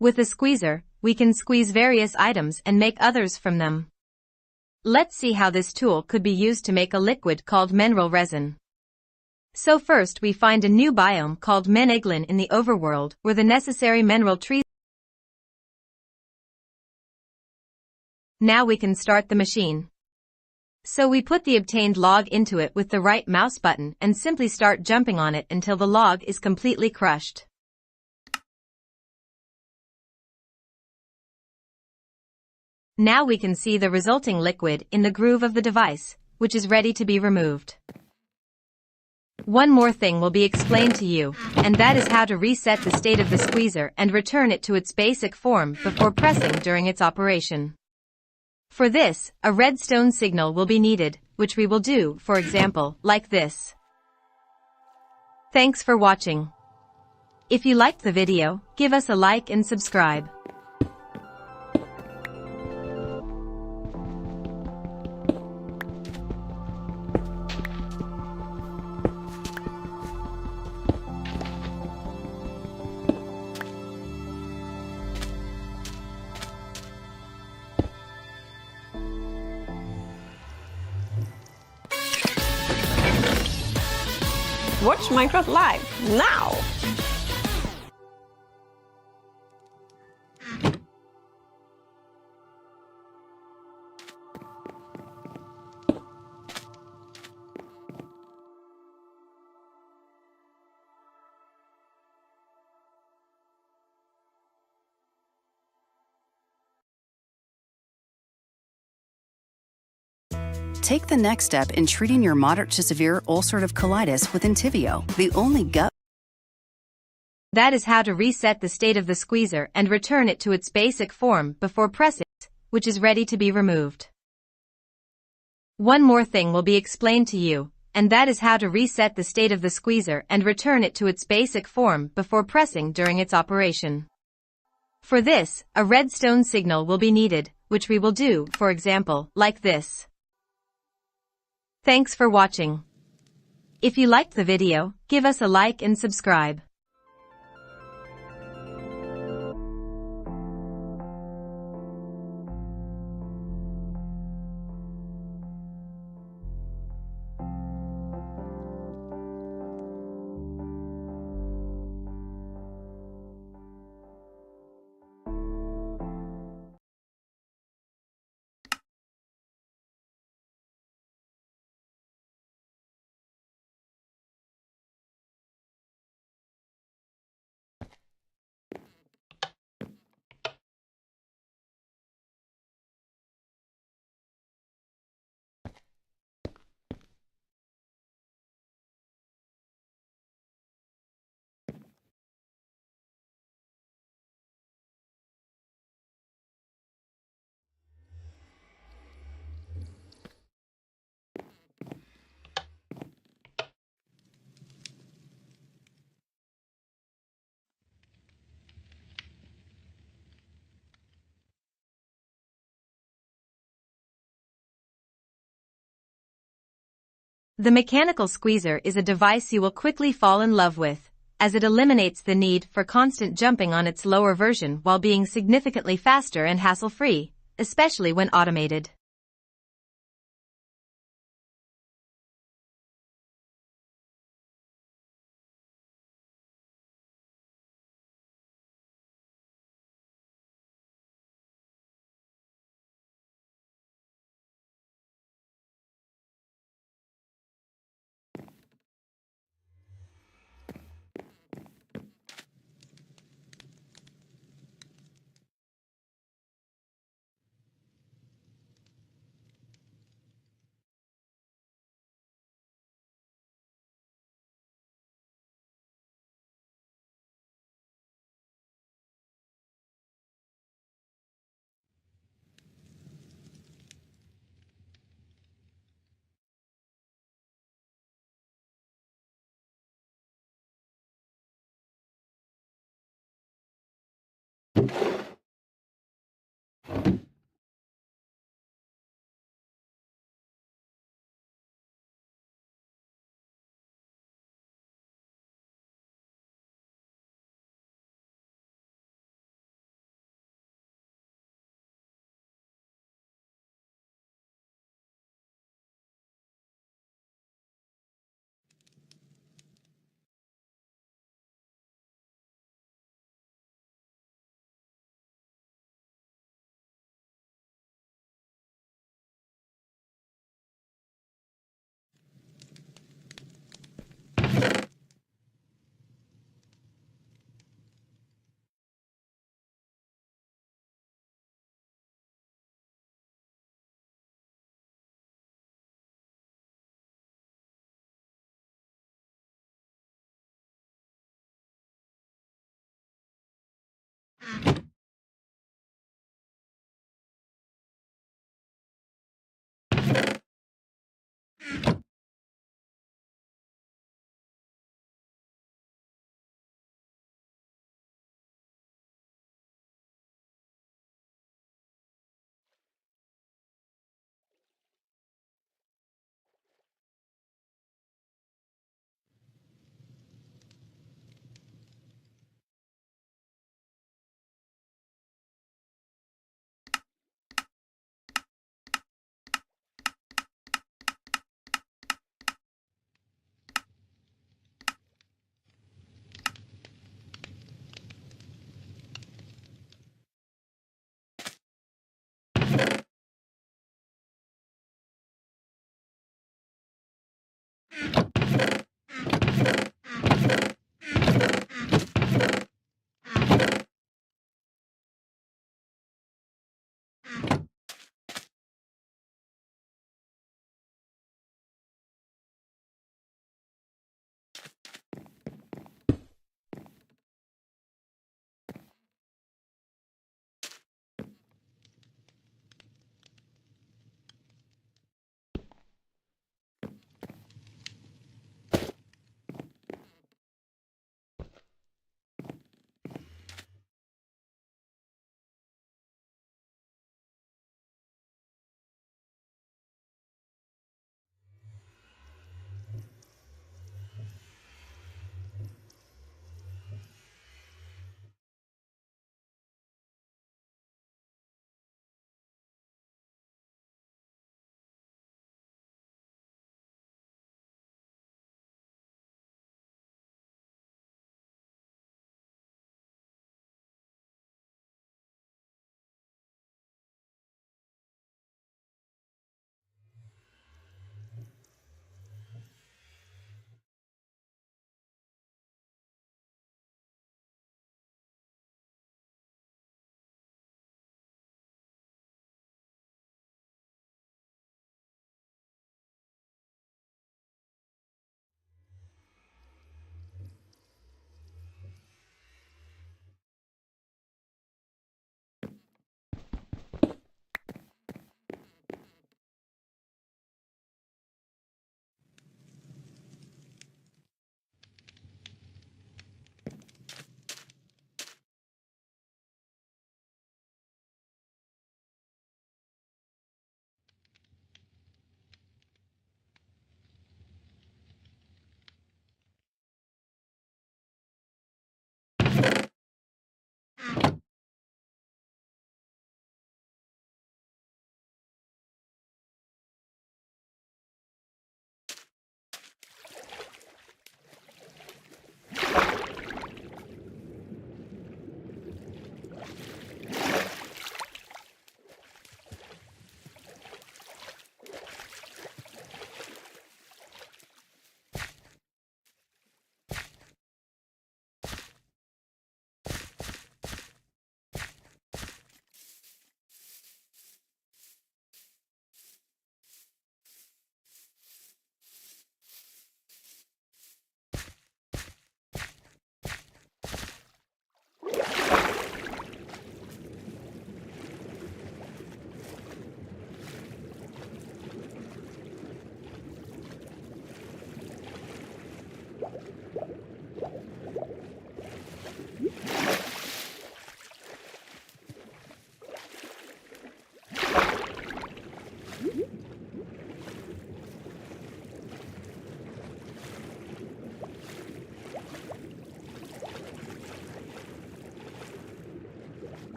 With a squeezer, we can squeeze various items and make others from them. Let's see how this tool could be used to make a liquid called mineral resin. So first we find a new biome called Meneglin in the overworld where the necessary mineral trees. Now we can start the machine. So we put the obtained log into it with the right mouse button and simply start jumping on it until the log is completely crushed. Now we can see the resulting liquid in the groove of the device, which is ready to be removed. One more thing will be explained to you, and that is how to reset the state of the squeezer and return it to its basic form before pressing during its operation. For this, a redstone signal will be needed, which we will do, for example, like this. Thanks for watching. If you liked the video, give us a like and subscribe. Watch Minecraft Live now! Take the next step in treating your moderate to severe ulcerative colitis with Entyvio, the only gut. That is how to reset the state of the squeezer and return it to its basic form before pressing it, which is ready to be removed. One more thing will be explained to you, and that is how to reset the state of the squeezer and return it to its basic form before pressing during its operation. For this, a redstone signal will be needed, which we will do, for example, like this. Thanks for watching. If you liked the video, give us a like and subscribe. The mechanical squeezer is a device you will quickly fall in love with, as it eliminates the need for constant jumping on its lower version while being significantly faster and hassle-free, especially when automated.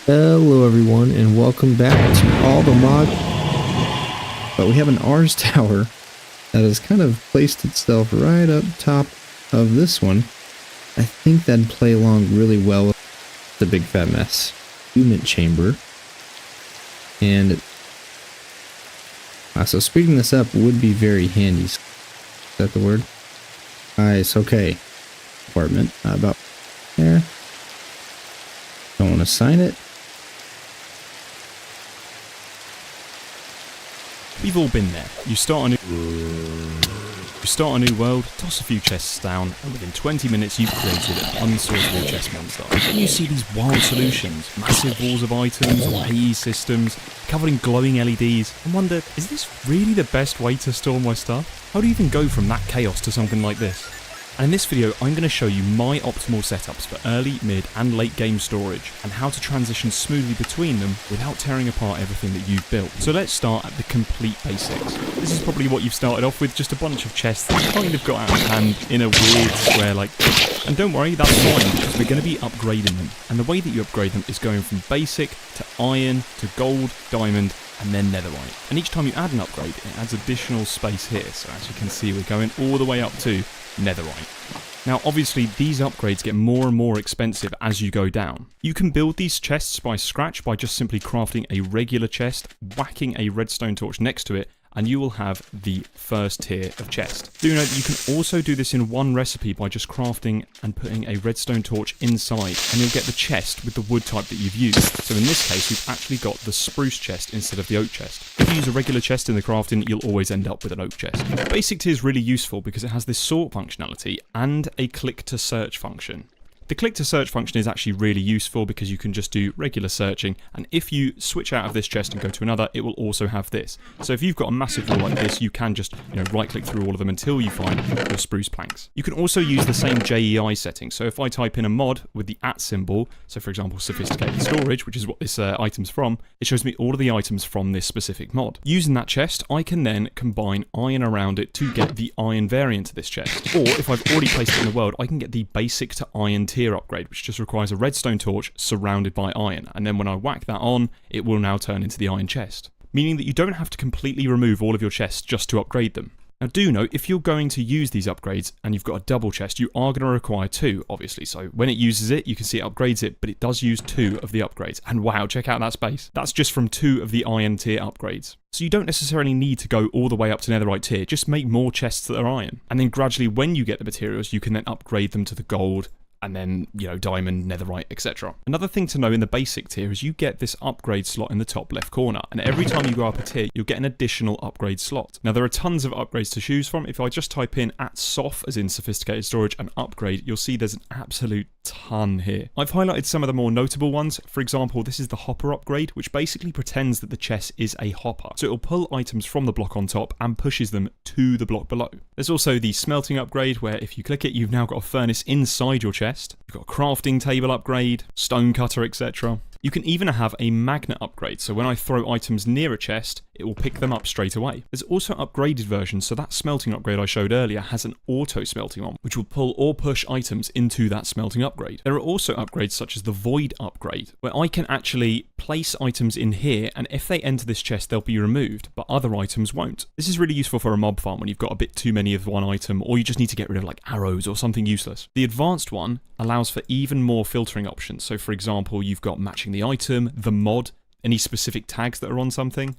Hello everyone and welcome back to All the Mod. But we have an Ars tower that has kind of placed itself right up top of this one. I think that'd play along really well with the big fat mess. Unit chamber. And so speeding this up would be very handy. Is that the word? Nice, okay. Apartment, about there. Don't want to sign it. We've all been there. You start a new world, toss a few chests down, and within 20 minutes you've created an unsortable chest monster. Then you see these wild solutions, massive walls of items or AE systems, covered in glowing LEDs, and wonder, is this really the best way to store my stuff? How do you even go from that chaos to something like this? And in this video, I'm going to show you my optimal setups for early, mid, and late game storage, and how to transition smoothly between them without tearing apart everything that you've built. So let's start at the complete basics. This is probably what you've started off with, just a bunch of chests that kind of got out of hand in a weird square like this. And don't worry, that's fine, because we're going to be upgrading them. And the way that you upgrade them is going from basic to iron to gold, diamond, and then netherite. And each time you add an upgrade, it adds additional space here. So as you can see, we're going all the way up to netherite. Now obviously these upgrades get more and more expensive as you go down. You can build these chests by scratch by just simply crafting a regular chest, whacking a redstone torch next to it, and you will have the first tier of chest. Do note that you can also do this in one recipe by just crafting and putting a redstone torch inside, and you'll get the chest with the wood type that you've used. So in this case, we've actually got the spruce chest instead of the oak chest. If you use a regular chest in the crafting, you'll always end up with an oak chest. Basic tier is really useful because it has this sort functionality and a click to search function. The click to search function is actually really useful because you can just do regular searching, and if you switch out of this chest and go to another, it will also have this. So if you've got a massive wall like this, you can just right click through all of them until you find your spruce planks. You can also use the same JEI setting. So if I type in a mod with the @ symbol, so for example sophisticated storage, which is what this item's from, it shows me all of the items from this specific mod. Using that chest, I can then combine iron around it to get the iron variant of this chest. Or if I've already placed it in the world, I can get the basic to iron tier upgrade, which just requires a redstone torch surrounded by iron, and then when I whack that on, it will now turn into the iron chest, meaning that you don't have to completely remove all of your chests just to upgrade them. Now do note, if you're going to use these upgrades and you've got a double chest, you are going to require 2, obviously. So when it uses it, you can see it upgrades it, but it does use 2 of the upgrades. And wow, check out that space. That's just from 2 of the iron tier upgrades. So you don't necessarily need to go all the way up to netherite tier, just make more chests that are iron. And then gradually when you get the materials, you can then upgrade them to the gold, and then, diamond, netherite, etc. Another thing to know in the basic tier is you get this upgrade slot in the top left corner, and every time you go up a tier, you'll get an additional upgrade slot. Now, there are tons of upgrades to choose from. If I just type in @sof, as in sophisticated storage, and upgrade, you'll see there's an absolute ton here. I've highlighted some of the more notable ones. For example, this is the hopper upgrade, which basically pretends that the chest is a hopper. So it'll pull items from the block on top and pushes them to the block below. There's also the smelting upgrade, where if you click it, you've now got a furnace inside your chest. You've got a crafting table upgrade, stone cutter, etc. You can even have a magnet upgrade, so when I throw items near a chest, it will pick them up straight away. There's also upgraded versions, so that smelting upgrade I showed earlier has an auto smelting on, which will pull or push items into that smelting upgrade. There are also upgrades such as the void upgrade, where I can actually place items in here, and if they enter this chest, they'll be removed, but other items won't. This is really useful for a mob farm when you've got a bit too many of one item, or you just need to get rid of like arrows or something useless. The advanced one allows for even more filtering options. So for example, you've got matching the item, the mod, any specific tags that are on something,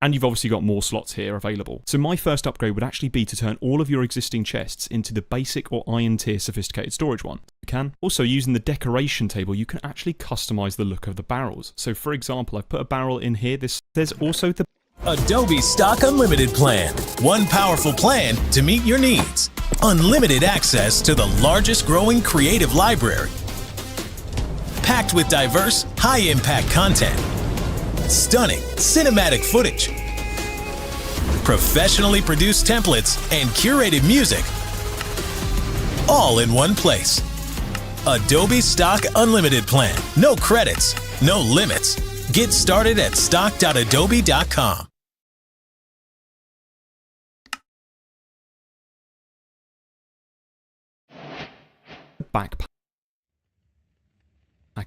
and you've obviously got more slots here available. So my first upgrade would actually be to turn all of your existing chests into the basic or iron tier sophisticated storage one. You can. Also, using the decoration table, you can actually customize the look of the barrels. So for example, I've put a barrel in here. There's also the Adobe Stock Unlimited plan. One powerful plan to meet your needs. Unlimited access to the largest growing creative library. Packed with diverse, high-impact content. Stunning cinematic footage. Professionally produced templates and curated music. All in one place. Adobe Stock Unlimited plan. No credits, no limits. Get started at stock.adobe.com. backpack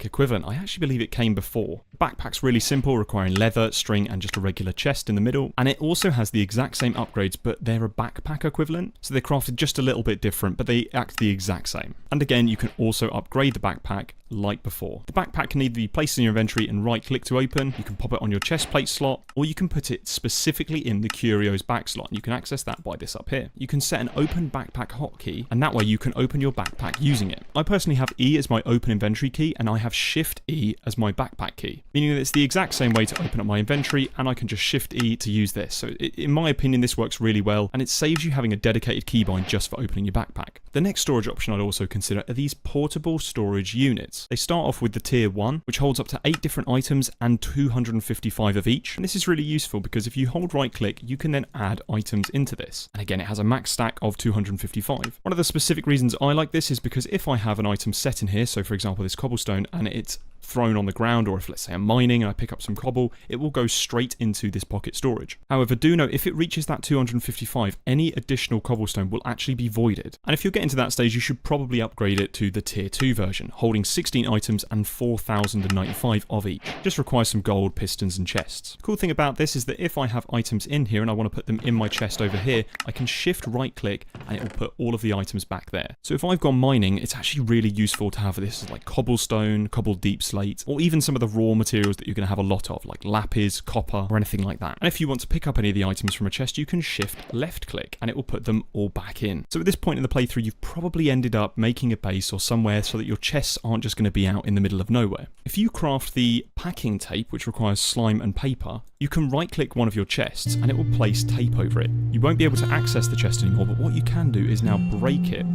equivalent. I actually believe it came before. The backpack's really simple, requiring leather, string, and just a regular chest in the middle. And it also has the exact same upgrades, but they're a backpack equivalent. So they're crafted just a little bit different, but they act the exact same. And again, you can also upgrade the backpack like before. The backpack can either be placed in your inventory and right click to open, you can pop it on your chest plate slot, or you can put it specifically in the Curio's back slot. You can access that by this up here. You can set an open backpack hotkey, and that way you can open your backpack using it. I personally have E as my open inventory key, and I have Shift E as my backpack key, meaning that it's the exact same way to open up my inventory, and I can just Shift E to use this. So in my opinion, this works really well, and it saves you having a dedicated keybind just for opening your backpack. The next storage option I'd also consider are these portable storage units. They start off with the tier 1, which holds up to 8 different items and 255 of each. And this is really useful because if you hold right click, you can then add items into this. And again, it has a max stack of 255. One of the specific reasons I like this is because if I have an item set in here, so for example this cobblestone, and it's thrown on the ground, or if let's say I'm mining and I pick up some cobble, it will go straight into this pocket storage. However, do note if it reaches that 255, any additional cobblestone will actually be voided. And if you're getting to that stage, you should probably upgrade it to the tier 2 version, holding 16 items and 4,095 of each. Just requires some gold, pistons and chests. The cool thing about this is that if I have items in here and I want to put them in my chest over here, I can shift right click and it will put all of the items back there. So if I've gone mining, it's actually really useful to have this like cobblestone, cobble deep slate, plate, or even some of the raw materials that you're going to have a lot of, like lapis, copper, or anything like that. And if you want to pick up any of the items from a chest, you can shift left click and it will put them all back in. So at this point in the playthrough, you've probably ended up making a base or somewhere so that your chests aren't just going to be out in the middle of nowhere. If you craft the packing tape, which requires slime and paper, you can right click one of your chests and it will place tape over it. You won't be able to access the chest anymore, but what you can do is now break it.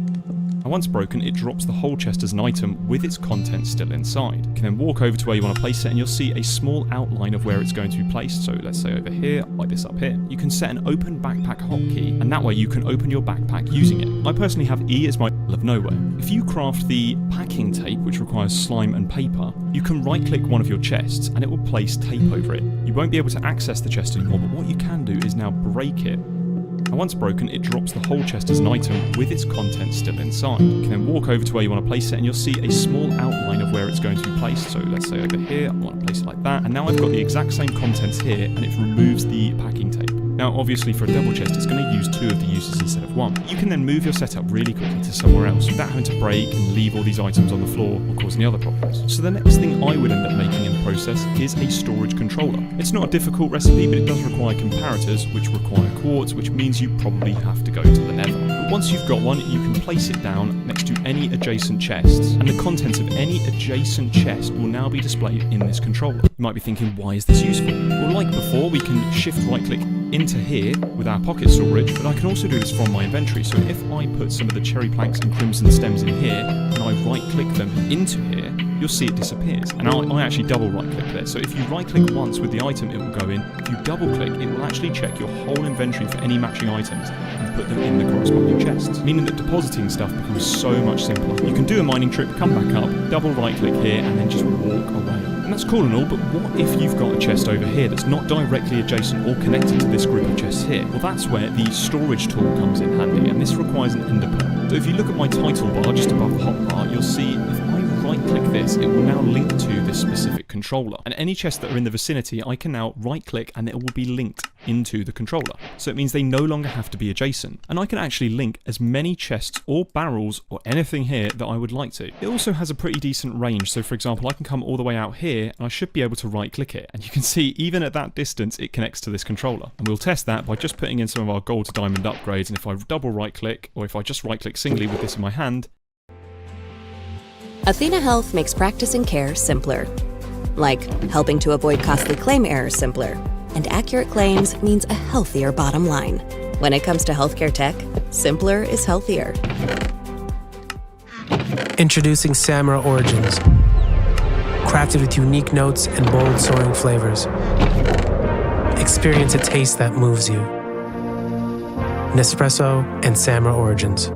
And once broken, it drops the whole chest as an item with its contents still inside. You can then walk over to where you want to place it and you'll see a small outline of where it's going to be placed. So let's say over here, like this up here. You can set an open backpack hotkey and that way you can open your backpack using it. I personally have E as my of nowhere. If you craft the packing tape, which requires slime and paper, you can right click one of your chests and it will place tape over it. You won't be able to access the chest anymore, but what you can do is now break it. And once broken, it drops the whole chest as an item with its contents still inside. You can then walk over to where you want to place it and you'll see a small outline of where it's going to be placed. So let's say over here, I want to place it like that. And now I've got the exact same contents here and it removes the packing tape. Now obviously for a double chest it's going to use 2 of the uses instead of 1. You can then move your setup really quickly to somewhere else without having to break and leave all these items on the floor or cause any other problems. So the next thing I would end up making in the process is a storage controller. It's not a difficult recipe, but it does require comparators which require quartz, which means you probably have to go to the nether. But once you've got one, you can place it down next to any adjacent chests and the contents of any adjacent chest will now be displayed in this controller. You might be thinking, why is this useful? Well, like before, we can shift right click into here with our pocket storage, but I can also do this from my inventory. So if I put some of the cherry planks and crimson stems in here and I right click them into here, you'll see it disappears. And I actually double right click there. So if you right click once with the item, it will go in. If you double click, it will actually check your whole inventory for any matching items and put them in the corresponding chests, meaning that depositing stuff becomes so much simpler. You can do a mining trip, come back up, double right click here and then just walk away. And that's cool and all, but what if you've got a chest over here that's not directly adjacent or connected to this group of chests here? Well, that's where the storage tool comes in handy, and this requires an ender pearl. So if you look at my title bar just above the hotbar, you'll see if I right click this, it will now link to this specific controller. And any chests that are in the vicinity, I can now right click and it will be linked into the controller. So it means they no longer have to be adjacent. And I can actually link as many chests or barrels or anything here that I would like to. It also has a pretty decent range. So for example, I can come all the way out here and I should be able to right click it. And you can see even at that distance, it connects to this controller. And we'll test that by just putting in some of our gold to diamond upgrades. And if I double right click, or if I just right click singly with this in my hand, Athena Health makes practicing care simpler. Like helping to avoid costly claim errors simpler. And accurate claims means a healthier bottom line. When it comes to healthcare tech, simpler is healthier. Introducing Samra Origins. Crafted with unique notes and bold soaring flavors. Experience a taste that moves you. Nespresso and Samra Origins.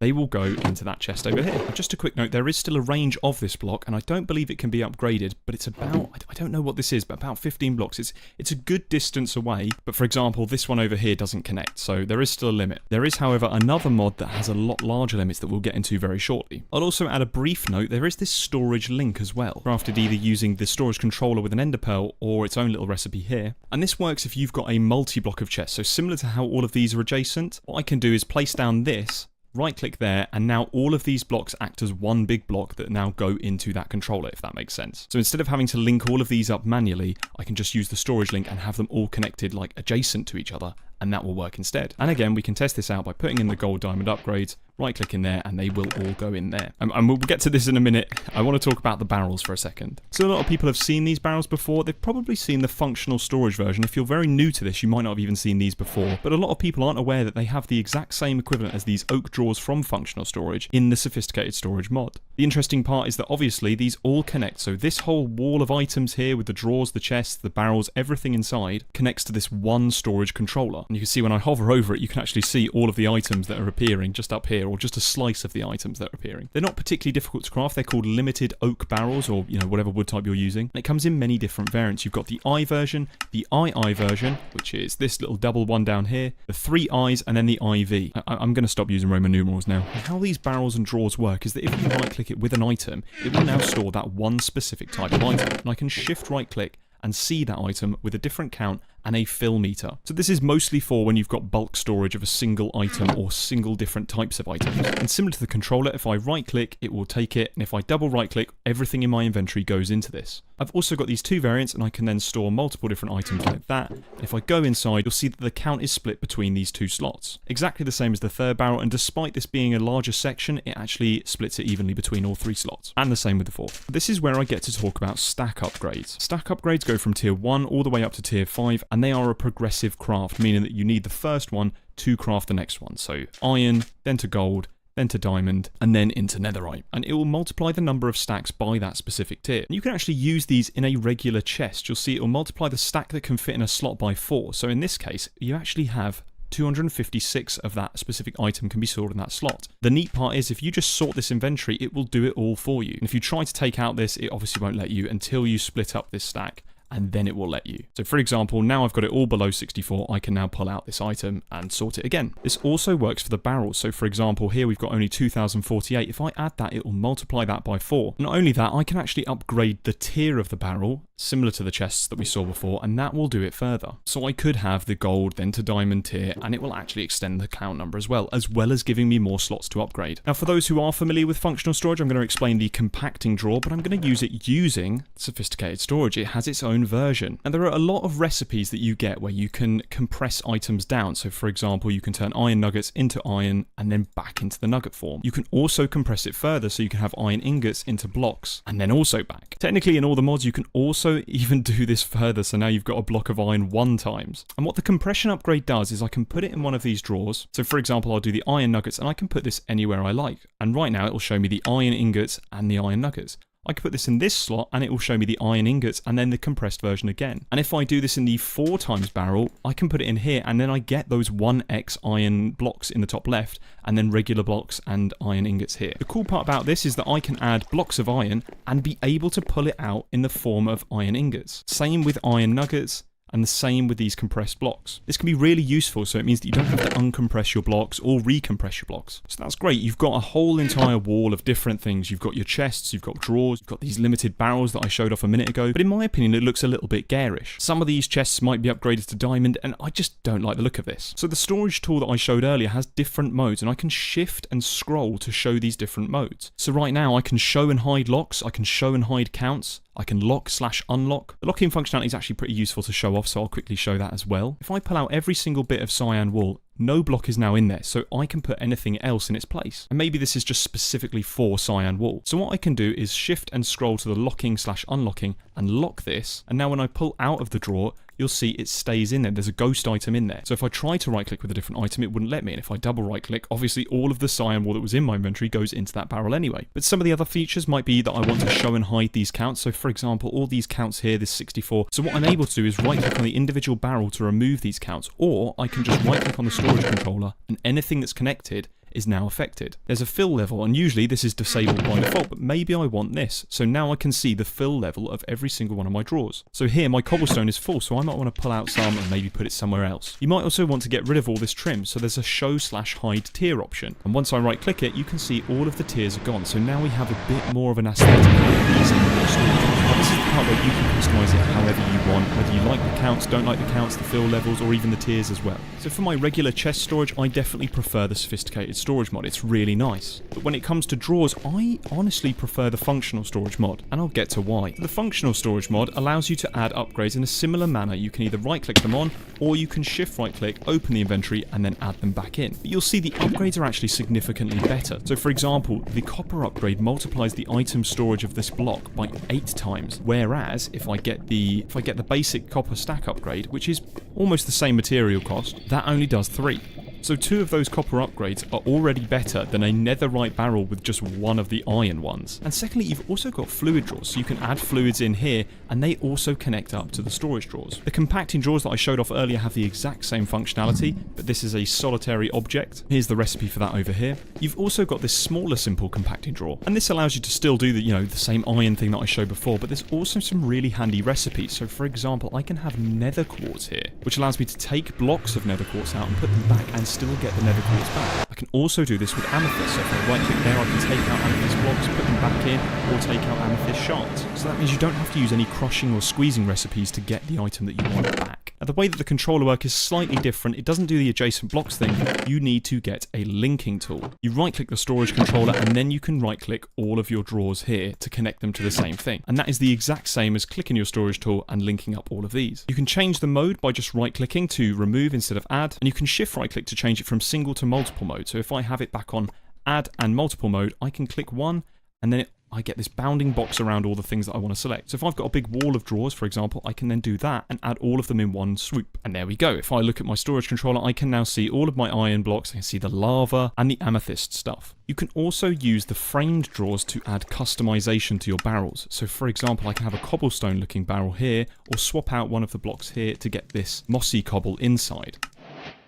they will go into that chest over here. Just a quick note, there is still a range of this block, and I don't believe it can be upgraded, but it's about, I don't know what this is, but about 15 blocks. It's a good distance away, but for example, this one over here doesn't connect, so there is still a limit. There is, however, another mod that has a lot larger limits that we'll get into very shortly. I'll also add a brief note, there is this storage link as well, crafted either using the storage controller with an ender pearl or its own little recipe here. And this works if you've got a multi-block of chests, so similar to how all of these are adjacent, what I can do is place down this, right click there, and now all of these blocks act as one big block that now go into that controller, if that makes sense. So instead of having to link all of these up manually, I can just use the storage link and have them all connected like adjacent to each other, and that will work instead. And again, we can test this out by putting in the gold diamond upgrades, right click in there, and they will all go in there. And we'll get to this in a minute. I want to talk about the barrels for a second. So a lot of people have seen these barrels before. They've probably seen the functional storage version. If you're very new to this, you might not have even seen these before, but a lot of people aren't aware that they have the exact same equivalent as these oak drawers from functional storage in the sophisticated storage mod. The interesting part is that obviously these all connect, so this whole wall of items here with the drawers, the chests, the barrels, everything inside connects to this one storage controller. And you can see when I hover over it, you can actually see all of the items that are appearing just up here, or just a slice of the items that are appearing. They're not particularly difficult to craft. They're called limited oak barrels, or whatever wood type you're using. And it comes in many different variants. You've got the I version, the II version, which is this little double one down here, the 3 I's, and then the IV. I'm going to stop using Roman numerals now. And how these barrels and drawers work is that if you right click it with an item, it will now store that one specific type of item. And I can shift right click and see that item with a different count and a fill meter. So this is mostly for when you've got bulk storage of a single item or single different types of items. And similar to the controller, if I right click, it will take it, and if I double right click, everything in my inventory goes into this. I've also got these two variants, and I can then store multiple different items like that. If I go inside, you'll see that the count is split between these two slots. Exactly the same as the third barrel, and despite this being a larger section, it actually splits it evenly between all three slots. And the same with the fourth. This is where I get to talk about stack upgrades. Stack upgrades go from tier 1 all the way up to tier 5, and they are a progressive craft, meaning that you need the first one to craft the next one. So iron, then to gold, then to diamond, and then into netherite. And it will multiply the number of stacks by that specific tier. And you can actually use these in a regular chest. You'll see it will multiply the stack that can fit in a slot by 4. So in this case, you actually have 256 of that specific item can be stored in that slot. The neat part is if you just sort this inventory, it will do it all for you. And if you try to take out this, it obviously won't let you until you split up this stack, and then it will let you. So for example, now I've got it all below 64, I can now pull out this item and sort it again. This also works for the barrels. So for example, here we've got only 2048. If I add that, it will multiply that by 4. Not only that, I can actually upgrade the tier of the barrel, similar to the chests that we saw before, and that will do it further. So I could have the gold, then to diamond tier, and it will actually extend the count number as well as giving me more slots to upgrade. Now for those who are familiar with functional storage, I'm going to explain the compacting drawer, but I'm going to use it using sophisticated storage. It has its own version. And there are a lot of recipes that you get where you can compress items down. So for example, you can turn iron nuggets into iron and then back into the nugget form. You can also compress it further, so you can have iron ingots into blocks and then also back. Technically in all the mods, you can also even do this further, so now you've got a block of iron 1 times. And what the compression upgrade does is I can put it in one of these drawers. So for example, I'll do the iron nuggets and I can put this anywhere I like. And right now it will show me the iron ingots and the iron nuggets. I can put this in this slot and it will show me the iron ingots and then the compressed version again. And if I do this in the 4 times barrel, I can put it in here and then I get those 1x iron blocks in the top left and then regular blocks and iron ingots here. The cool part about this is that I can add blocks of iron and be able to pull it out in the form of iron ingots. Same with iron nuggets. And the same with these compressed blocks. This can be really useful, so it means that you don't have to uncompress your blocks or recompress your blocks. So that's great. You've got a whole entire wall of different things. You've got your chests, you've got drawers, you've got these limited barrels that I showed off a minute ago. But in my opinion, it looks a little bit garish. Some of these chests might be upgraded to diamond, and I just don't like the look of this. So the storage tool that I showed earlier has different modes, and I can shift and scroll to show these different modes. So right now, I can show and hide locks, I can show and hide counts, I can lock/unlock. The locking functionality is actually pretty useful to show off, so I'll quickly show that as well. If I pull out every single bit of cyan wool, no block is now in there, so I can put anything else in its place. And maybe this is just specifically for cyan wool. So what I can do is shift and scroll to the locking/unlocking and lock this, and now when I pull out of the drawer, you'll see it stays in there. There's a ghost item in there. So if I try to right click with a different item, it wouldn't let me. And if I double right click, obviously all of the cyan wool that was in my inventory goes into that barrel anyway. But some of the other features might be that I want to show and hide these counts. So for example, all these counts here, this 64. So what I'm able to do is right click on the individual barrel to remove these counts, or I can just right click on the storage controller and anything that's connected is now affected. There's a fill level, and usually this is disabled by default, but maybe I want this. So now I can see the fill level of every single one of my drawers. So here my cobblestone is full, so I might want to pull out some and maybe put it somewhere else. You might also want to get rid of all this trim, so there's a show/hide tier option. And once I right click it, you can see all of the tiers are gone. So now we have a bit more of an aesthetic. This is the part where you can customize it however you want, whether you like the counts, don't like the counts, the fill levels, or even the tiers as well. So for my regular chest storage, I definitely prefer the sophisticated storage mod. It's really nice. But when it comes to drawers, I honestly prefer the functional storage mod, and I'll get to why. The functional storage mod allows you to add upgrades in a similar manner. You can either right click them on, or you can shift right click, open the inventory, and then add them back in. But you'll see the upgrades are actually significantly better. So for example, the copper upgrade multiplies the item storage of this block by 8 times, whereas if I get the basic copper stack upgrade, which is almost the same material cost, that only does 3. So 2 of those copper upgrades are already better than a netherite barrel with just 1 of the iron ones. And secondly, you've also got fluid drawers, so you can add fluids in here, and they also connect up to the storage drawers. The compacting drawers that I showed off earlier have the exact same functionality, but this is a solitary object. Here's the recipe for that over here. You've also got this smaller simple compacting drawer, and this allows you to still do the same iron thing that I showed before, but there's also some really handy recipes. So for example, I can have nether quartz here, which allows me to take blocks of nether quartz out and put them back and still get the nether quartz back. I can also do this with amethyst, so if I right click there, I can take out amethyst blocks, put them back in, or take out amethyst shards. So that means you don't have to use any crushing or squeezing recipes to get the item that you want back. The way that the controller works is slightly different. It doesn't do the adjacent blocks thing. You need to get a linking tool. You right-click the storage controller, and then you can right-click all of your drawers here to connect them to the same thing. And that is the exact same as clicking your storage tool and linking up all of these. You can change the mode by just right-clicking to remove instead of add, and you can shift right-click to change it from single to multiple mode. So if I have it back on add and multiple mode, I can click one, and then I get this bounding box around all the things that I want to select. So if I've got a big wall of drawers, for example, I can then do that and add all of them in one swoop. And there we go. If I look at my storage controller, I can now see all of my iron blocks. I can see the lava and the amethyst stuff. You can also use the framed drawers to add customization to your barrels. So for example, I can have a cobblestone looking barrel here, or swap out one of the blocks here to get this mossy cobble inside.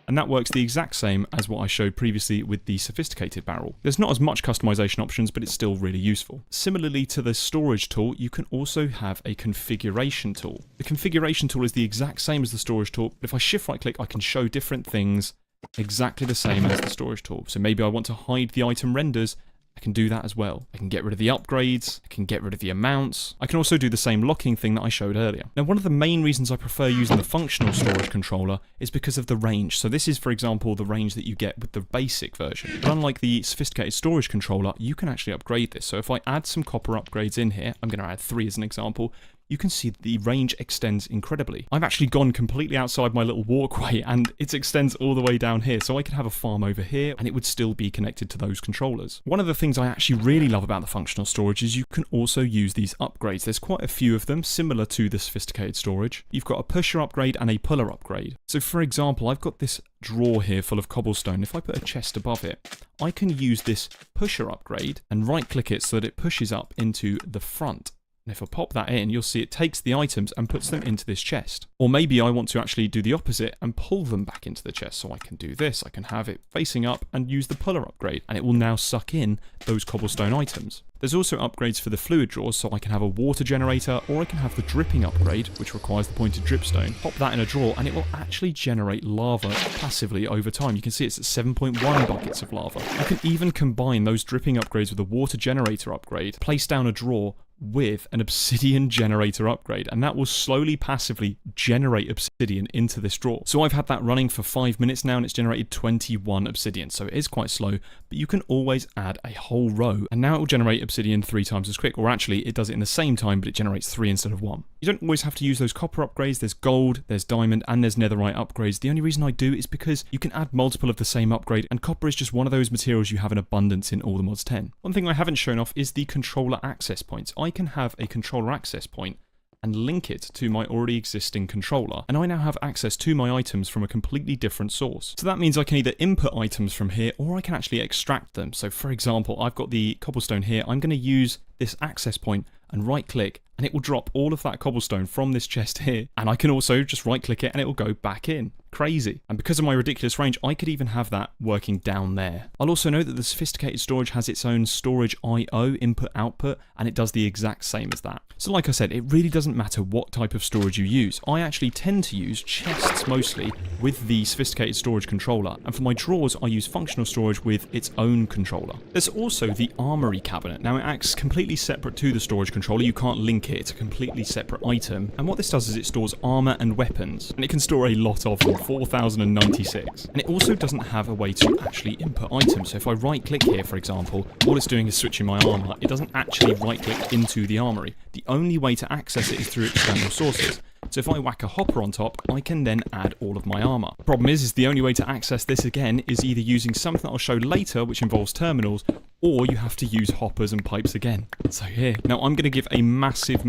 And that works the exact same as what I showed previously with the sophisticated barrel. There's not as much customization options, but it's still really useful. Similarly to the storage tool, you can also have a configuration tool. The configuration tool is the exact same as the storage tool, but if I shift right click, I can show different things exactly the same as the storage tool. So maybe I want to hide the item renders, I can do that as well. I can get rid of the upgrades, I can get rid of the amounts. I can also do the same locking thing that I showed earlier. Now, one of the main reasons I prefer using the functional storage controller is because of the range. So this is, for example, the range that you get with the basic version. But unlike the sophisticated storage controller, you can actually upgrade this. So if I add some copper upgrades in here, I'm going to add 3 as an example, you can see the range extends incredibly. I've actually gone completely outside my little walkway and it extends all the way down here, so I could have a farm over here and it would still be connected to those controllers. One of the things I actually really love about the functional storage is you can also use these upgrades. There's quite a few of them, similar to the sophisticated storage. You've got a pusher upgrade and a puller upgrade. So for example, I've got this drawer here full of cobblestone. If I put a chest above it, I can use this pusher upgrade and right click it so that it pushes up into the front. And if I pop that in, you'll see it takes the items and puts them into this chest. Or maybe I want to actually do the opposite and pull them back into the chest. So I can do this. I can have it facing up and use the puller upgrade, and it will now suck in those cobblestone items. There's also upgrades for the fluid drawers, so I can have a water generator, or I can have the dripping upgrade, which requires the pointed dripstone. Pop that in a drawer, and it will actually generate lava passively over time. You can see it's at 7.1 buckets of lava. You can even combine those dripping upgrades with a water generator upgrade, place down a drawer with an obsidian generator upgrade, and that will slowly passively generate obsidian into this drawer. So I've had that running for 5 minutes now, and it's generated 21 obsidian, so it is quite slow, but you can always add a whole row, and now it will generate obsidian 3 times as quick, or actually it does it in the same time, but it generates 3 instead of 1. You don't always have to use those copper upgrades. There's gold, there's diamond, and there's netherite upgrades. The only reason I do is because you can add multiple of the same upgrade, and copper is just one of those materials you have in abundance in all the mods 10. One thing I haven't shown off is the controller access points. I can have a controller access point and link it to my already existing controller, and I now have access to my items from a completely different source. So that means I can either input items from here, or I can actually extract them. So for example, I've got the cobblestone here. I'm going to use this access point and right click, and it will drop all of that cobblestone from this chest here, and I can also just right click it and it will go back in. Crazy. And because of my ridiculous range, I could even have that working down there. I'll also note that the sophisticated storage has its own storage I/O input output, and it does the exact same as that. So like I said, it really doesn't matter what type of storage you use. I actually tend to use chests mostly with the sophisticated storage controller, and for my drawers I use functional storage with its own controller. There's also the armory cabinet. Now it acts completely separate to the storage controller. You can't link it. It's a completely separate item, and what this does is it stores armor and weapons, and it can store a lot of them, 4,096. And it also doesn't have a way to actually input items. So if I right click here, for example, all it's doing is switching my armor. It doesn't actually right click into the armory. The only way to access it is through external sources. So if I whack a hopper on top, I can then add all of my armor. The problem is the only way to access this again is either using something that I'll show later, which involves terminals, or you have to use hoppers and pipes again. So here. Now I'm going to give a massive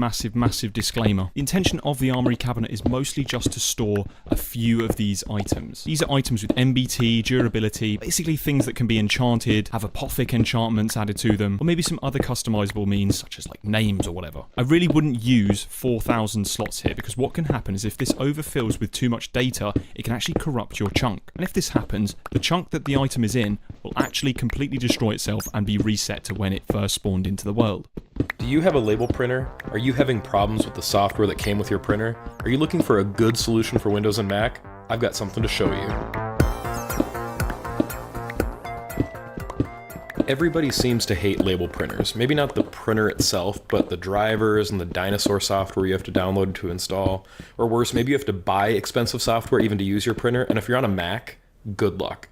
disclaimer. The intention of the armory cabinet is mostly just to store a few of these items. These are items with MBT, durability, basically things that can be enchanted, have apothic enchantments added to them, or maybe some other customizable means, such as like names or whatever. I really wouldn't use 4,000 slots here, because what can happen is if this overfills with too much data, it can actually corrupt your chunk. And if this happens, the chunk that the item is in will actually completely destroy itself and be reset to when it first spawned into the world. Do you have a label printer? Are you having problems with the software that came with your printer? Are you looking for a good solution for Windows and Mac? I've got something to show you. Everybody seems to hate label printers. Maybe not the printer itself, but the drivers and the dinosaur software you have to download to install. Or worse, maybe you have to buy expensive software even to use your printer. And if you're on a Mac, good luck.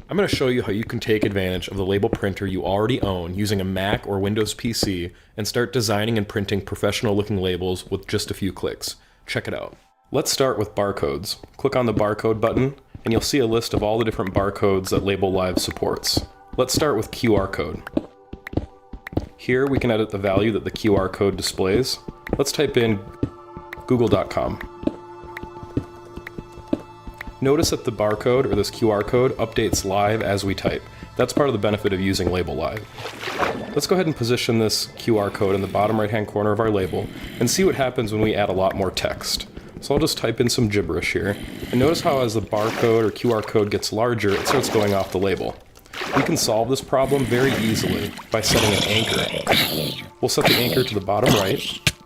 I'm going to show you how you can take advantage of the label printer you already own using a Mac or Windows PC and start designing and printing professional looking labels with just a few clicks. Check it out. Let's start with barcodes. Click on the barcode button and you'll see a list of all the different barcodes that Label Live supports. Let's start with QR code. Here we can edit the value that the QR code displays. Let's type in google.com. Notice that the barcode, or this QR code, updates live as we type. That's part of the benefit of using Label Live. Let's go ahead and position this QR code in the bottom right-hand corner of our label and see what happens when we add a lot more text. So I'll just type in some gibberish here, and notice how as the barcode or QR code gets larger, it starts going off the label. We can solve this problem very easily by setting an anchor. We'll set the anchor to the bottom right,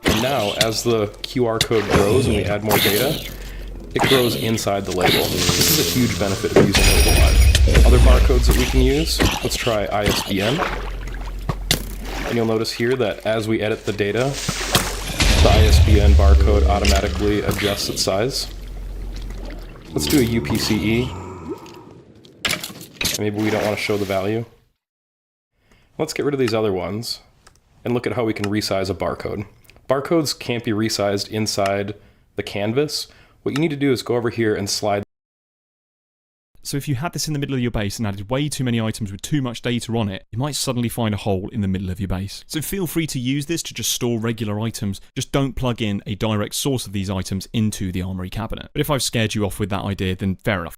and now as the QR code grows and we add more data, it grows inside the label. This is a huge benefit of using Label Live. Other barcodes that we can use, let's try ISBN. And you'll notice here that as we edit the data, the ISBN barcode automatically adjusts its size. Let's do a UPCE. Maybe we don't want to show the value. Let's get rid of these other ones and look at how we can resize a barcode. Barcodes can't be resized inside the canvas. What you need to do is go over here and slide. So if you had this in the middle of your base and added way too many items with too much data on it, you might suddenly find a hole in the middle of your base. So feel free to use this to just store regular items, just don't plug in a direct source of these items into the Armory cabinet. But if I've scared you off with that idea, then fair enough.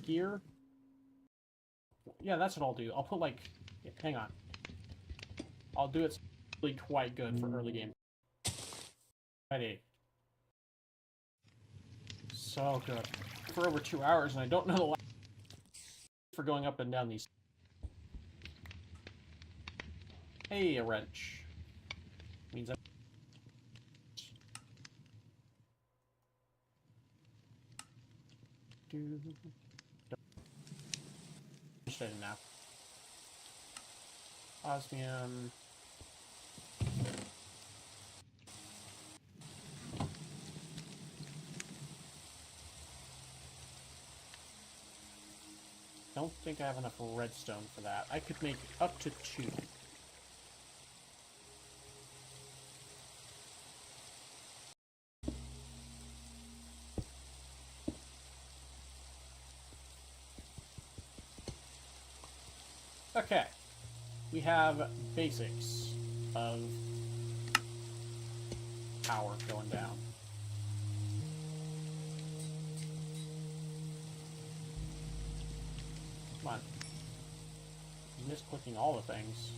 here. Yeah, that's what I'll do. I'll put like, hang on. I'll do it really quite good for early game. Ready. So good. For over 2 hours, and I don't know the last for going up and down these. Hey, a wrench. Means I do. Now. Osmium. Don't think I have enough redstone for that. I could make up to 2. Okay. We have basics of power going down. Come on. I'm misclicking all the things.